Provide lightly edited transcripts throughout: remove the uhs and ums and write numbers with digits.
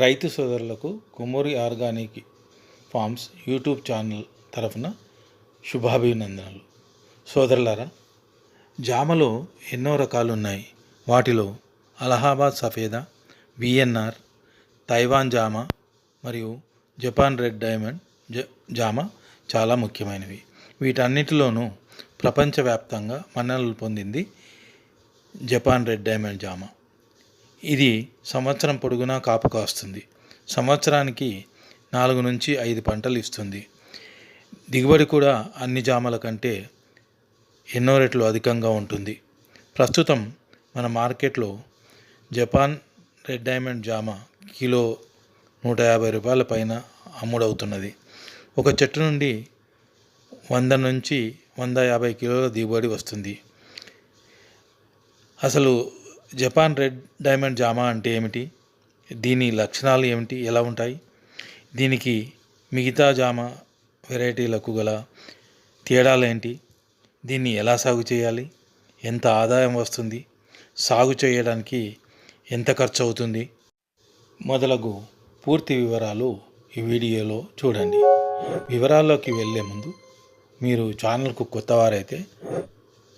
రైతు సోదరులకు కుమ్మరి ఆర్గానిక్ ఫార్మ్స్ యూట్యూబ్ ఛానల్ తరఫున శుభాభినందనలు. సోదరులారా, జామలో ఎన్నో రకాలు ఉన్నాయి. వాటిలో అలహాబాద్ సఫేదా, విఎన్ఆర్, తైవాన్ జామ మరియు జపాన్ రెడ్ డైమండ్ జామ చాలా ముఖ్యమైనవి. వీటన్నిటిలోనూ ప్రపంచవ్యాప్తంగా మన్ననలు పొందింది జపాన్ రెడ్ డైమండ్ జామ. ఇది సంవత్సరం పొడుగునా కాపు కాస్తుంది. సంవత్సరానికి 4 నుంచి 5 పంటలు ఇస్తుంది. దిగుబడి కూడా అన్ని జామల కంటే ఎన్నో రెట్లు అధికంగా ఉంటుంది. ప్రస్తుతం మన మార్కెట్లో జపాన్ రెడ్ డైమండ్ జామ కిలో 150 రూపాయల పైన అమ్ముడవుతున్నది. ఒక చెట్టు నుండి 100 నుంచి 150 కిలోల దిగుబడి వస్తుంది. అసలు జపాన్ రెడ్ డైమండ్ జామ అంటే ఏమిటి? దీని లక్షణాలు ఏమిటి? ఎలా ఉంటాయి? దీనికి మిగతా జామ వెరైటీలకు గల తేడాలు ఏంటి? దీన్ని ఎలా సాగు చేయాలి? ఎంత ఆదాయం వస్తుంది? సాగు చేయడానికి ఎంత ఖర్చు అవుతుంది? మొదలగు పూర్తి వివరాలు ఈ వీడియోలో చూడండి. వివరాల్లోకి వెళ్ళే ముందు మీరు ఛానల్కు కొత్తవారైతే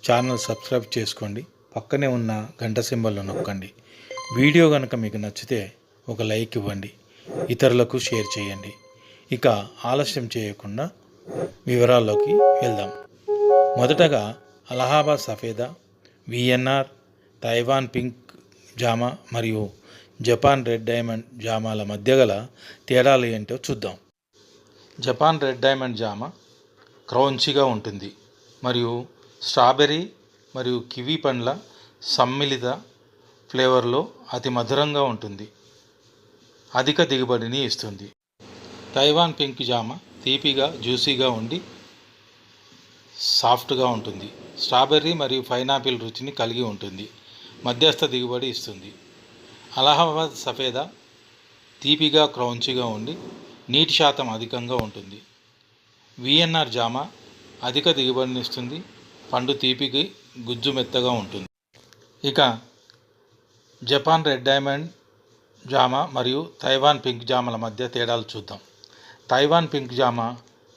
ఛానల్ సబ్స్క్రైబ్ చేసుకోండి. పక్కనే ఉన్న గంట సింబల్ను నొక్కండి. వీడియో కనుక మీకు నచ్చితే ఒక లైక్ ఇవ్వండి, ఇతరులకు షేర్ చేయండి. ఇక ఆలస్యం చేయకుండా వివరాల్లోకి వెళ్దాం. మొదటగా Allahabad Safeda, VNR, Taiwan pink జామ మరియు జపాన్ రెడ్ డైమండ్ జామాల మధ్య గల తేడాలు ఏంటో చూద్దాం. జపాన్ రెడ్ డైమండ్ జామ క్రౌంచీగా ఉంటుంది మరియు స్ట్రాబెర్రీ మరియు కివీ పండ్ల సమ్మిళిత ఫ్లేవర్లో అతి మధురంగా ఉంటుంది. అధిక దిగుబడిని ఇస్తుంది. తైవాన్ పింక్ జామ తీపిగా, జ్యూసీగా ఉండి సాఫ్ట్గా ఉంటుంది. స్ట్రాబెర్రీ మరియు పైనాపిల్ రుచిని కలిగి ఉంటుంది. మధ్యస్థ దిగుబడి ఇస్తుంది. అలహాబాద్ సఫేదా తీపిగా, క్రౌంచీగా ఉండి నీటి శాతం అధికంగా ఉంటుంది. విఎన్ఆర్ జామ అధిక దిగుబడిని ఇస్తుంది. పండు తీపికి, గుజ్జు మెత్తగా ఉంటుంది. ఇక జపాన్ రెడ్ డైమండ్ జామ మరియు తైవాన్ పింక్ జామల మధ్య తేడాలు చూద్దాం. తైవాన్ పింక్ జామ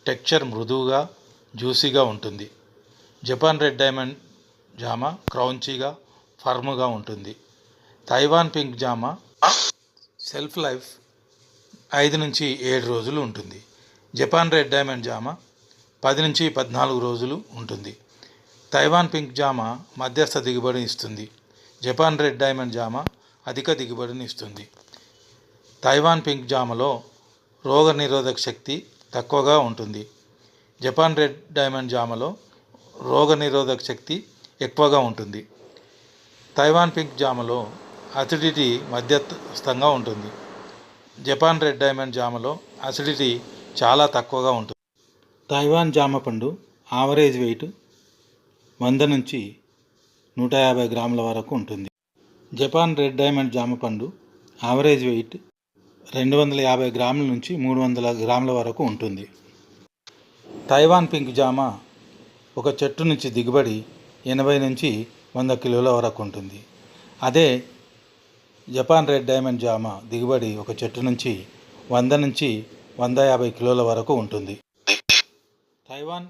టెక్స్చర్ మృదువుగా, జ్యూసీగా ఉంటుంది. జపాన్ రెడ్ డైమండ్ జామ క్రౌంచీగా, ఫర్మ్గా ఉంటుంది. తైవాన్ పింక్ జామ షెల్ఫ్ లైఫ్ 5 నుంచి 7 రోజులు ఉంటుంది. జపాన్ రెడ్ డైమండ్ జామ 10 నుంచి 14 రోజులు ఉంటుంది. తైవాన్ పింక్ జామ మధ్యస్థ దిగుబడిని ఇస్తుంది. జపాన్ రెడ్ డైమండ్ జామ అధిక దిగుబడిని ఇస్తుంది. తైవాన్ పింక్ జామలో రోగ నిరోధక శక్తి తక్కువగా ఉంటుంది. జపాన్ రెడ్ డైమండ్ జామలో రోగ నిరోధక శక్తి ఎక్కువగా ఉంటుంది. తైవాన్ పింక్ జామలో అసిడిటీ మధ్యస్థంగా ఉంటుంది. జపాన్ రెడ్ డైమండ్ జామలో అసిడిటీ చాలా తక్కువగా ఉంటుంది. తైవాన్ జామ పండు ఆవరేజ్ వెయిట్ 100 నుంచి 150 గ్రాముల వరకు ఉంటుంది. జపాన్ రెడ్ డైమండ్ జామ పండు యావరేజ్ వెయిట్ 250 గ్రాముల నుంచి 300 గ్రాముల వరకు ఉంటుంది. తైవాన్ పింక్ జామ ఒక చెట్టు నుంచి దిగుబడి 80 నుంచి 100 కిలోల వరకు ఉంటుంది. అదే జపాన్ రెడ్ డైమండ్ జామ దిగుబడి ఒక చెట్టు నుంచి 100 నుంచి 150 కిలోల వరకు ఉంటుంది. తైవాన్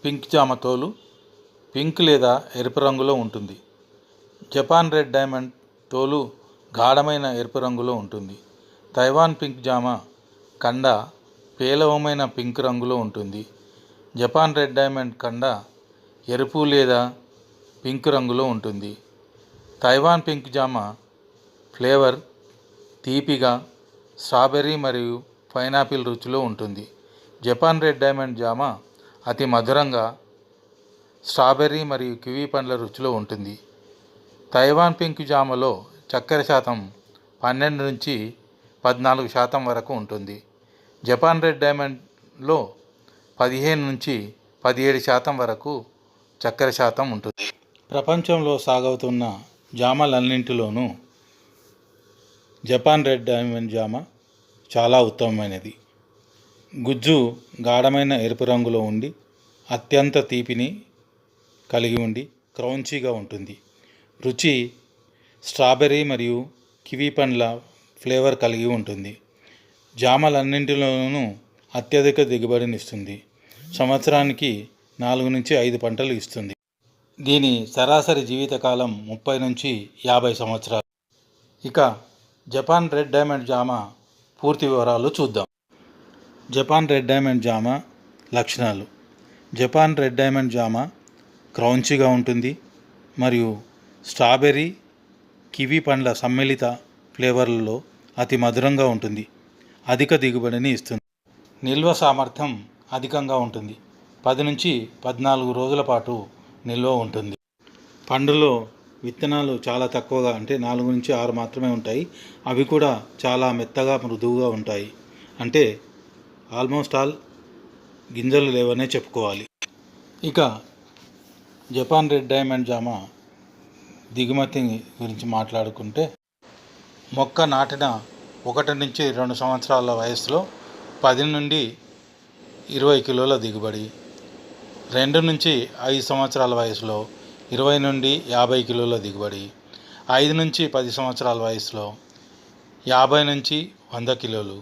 పింక్ జామ తోలు పింక్ లేదా ఎరుపు రంగులో ఉంటుంది. జపాన్ రెడ్ డైమండ్ తోలు గాఢమైన ఎరుపు రంగులో ఉంటుంది. తైవాన్ పింక్ జామ కండ పేలవమైన పింక్ రంగులో ఉంటుంది. జపాన్ రెడ్ డైమండ్ కండ ఎరుపు లేదా పింక్ రంగులో ఉంటుంది. తైవాన్ పింక్ జామ ఫ్లేవర్ తీపిగా, స్ట్రాబెర్రీ మరియు పైనాపిల్ రుచిలో ఉంటుంది. జపాన్ రెడ్ డైమండ్ జామ అతి మధురంగా స్ట్రాబెర్రీ మరియు కివీ పండ్ల రుచిలో ఉంటుంది. తైవాన్ పింక్ జామలో చక్కెర శాతం 12 నుంచి 14% వరకు ఉంటుంది. జపాన్ రెడ్ డైమండ్లో 15 నుంచి 17% వరకు చక్కెర శాతం ఉంటుంది. ప్రపంచంలో సాగవుతున్న జామలన్నింటిలోనూ జపాన్ రెడ్ డైమండ్ జామ చాలా ఉత్తమమైనది. గుజ్జు గాఢమైన ఎరుపు రంగులో ఉండి అత్యంత తీపిని కలిగి ఉండి క్రౌంచీగా ఉంటుంది. రుచి స్ట్రాబెర్రీ మరియు కివీ పండ్ల ఫ్లేవర్ కలిగి ఉంటుంది. జామలన్నింటిలోనూ అత్యధిక దిగుబడినిస్తుంది. సంవత్సరానికి 4 నుంచి 5 పంటలు ఇస్తుంది. దీని సరాసరి జీవితకాలం 30 నుంచి 50 సంవత్సరాలు. ఇక జపాన్ రెడ్ డైమండ్ జామ పూర్తి వివరాలు చూద్దాం. జపాన్ రెడ్ డైమండ్ జామ లక్షణాలు. జపాన్ రెడ్ డైమండ్ జామ క్రౌంచీగా ఉంటుంది మరియు స్ట్రాబెర్రీ, కివీ పండ్ల సమ్మిళిత ఫ్లేవర్లలో అతి మధురంగా ఉంటుంది. అధిక దిగుబడిని ఇస్తుంది. నిల్వ సామర్థ్యం అధికంగా ఉంటుంది. 10 నుంచి 14 రోజుల పాటు నిల్వ ఉంటుంది. పండులో విత్తనాలు చాలా తక్కువగా, అంటే 4 నుంచి 6 మాత్రమే ఉంటాయి. అవి కూడా చాలా మెత్తగా మృదువుగా ఉంటాయి. అంటే ఆల్మోస్ట్ ఆల్ గింజలు లేవనే చెప్పుకోవాలి. ఇక జపాన్ రెడ్ డైమండ్ జామ దిగుమతి గురించి మాట్లాడుకుంటే, మొక్క నాటిన 1 నుంచి 2 సంవత్సరాల వయసులో 10 నుండి 20 కిలోల దిగుబడి, 2 నుంచి 5 సంవత్సరాల వయసులో 20 నుండి 50 కిలోల దిగుబడి, 5 నుంచి 10 సంవత్సరాల వయసులో 50 నుంచి 100 కిలోలు.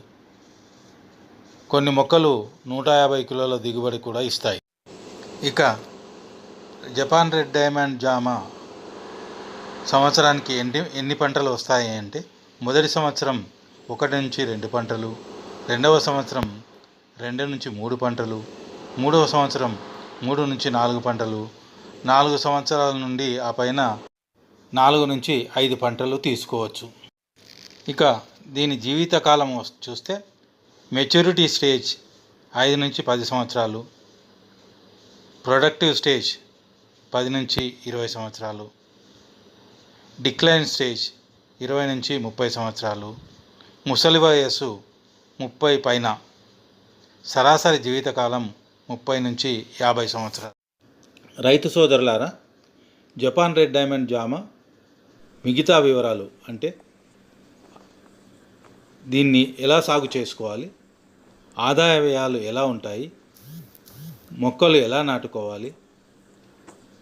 కొన్ని మొక్కలు 150 కిలోల దిగుబడి కూడా ఇస్తాయి. ఇక జపాన్ రెడ్ డైమండ్ జామ సంవత్సరానికి ఎన్ని పంటలు వస్తాయి అంటే, మొదటి సంవత్సరం 1 నుంచి 2 పంటలు, రెండవ సంవత్సరం 2 నుంచి 3 పంటలు, మూడవ సంవత్సరం 3 నుంచి 4 పంటలు, 4 సంవత్సరాల నుండి ఆ పైన 4 నుంచి 5 పంటలు తీసుకోవచ్చు. ఇక దీని జీవితకాలం చూస్తే, మెచ్యూరిటీ స్టేజ్ 5 నుంచి 10 సంవత్సరాలు, ప్రొడక్టివ్ స్టేజ్ 10 నుంచి 20 సంవత్సరాలు, డిక్లైన్ స్టేజ్ 20 నుంచి 30 సంవత్సరాలు, ముసలి వయస్సు 30 పైన, సరాసరి జీవితకాలం 30 నుంచి 50 సంవత్సరాలు. రైతు సోదరులారా, జపాన్ రెడ్ డైమండ్ జామ మిగతా వివరాలు, అంటే దీన్ని ఎలా సాగు చేసుకోవాలి, ఆదాయ వ్యయాలు ఎలా ఉంటాయి, మొక్కలు ఎలా నాటుకోవాలి,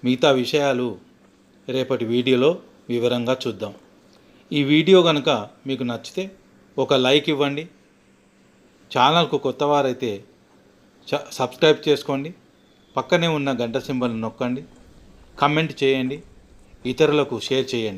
మిగతా విషయాలు రేపటి వీడియోలో వివరంగా చూద్దాం. ఈ వీడియో కనుక మీకు నచ్చితే ఒక లైక్ ఇవ్వండి. ఛానల్కు కొత్తవారైతే సబ్స్క్రైబ్ చేసుకోండి. పక్కనే ఉన్న గంట సింబల్ నొక్కండి. కామెంట్ చేయండి. ఇతరులకు షేర్ చేయండి.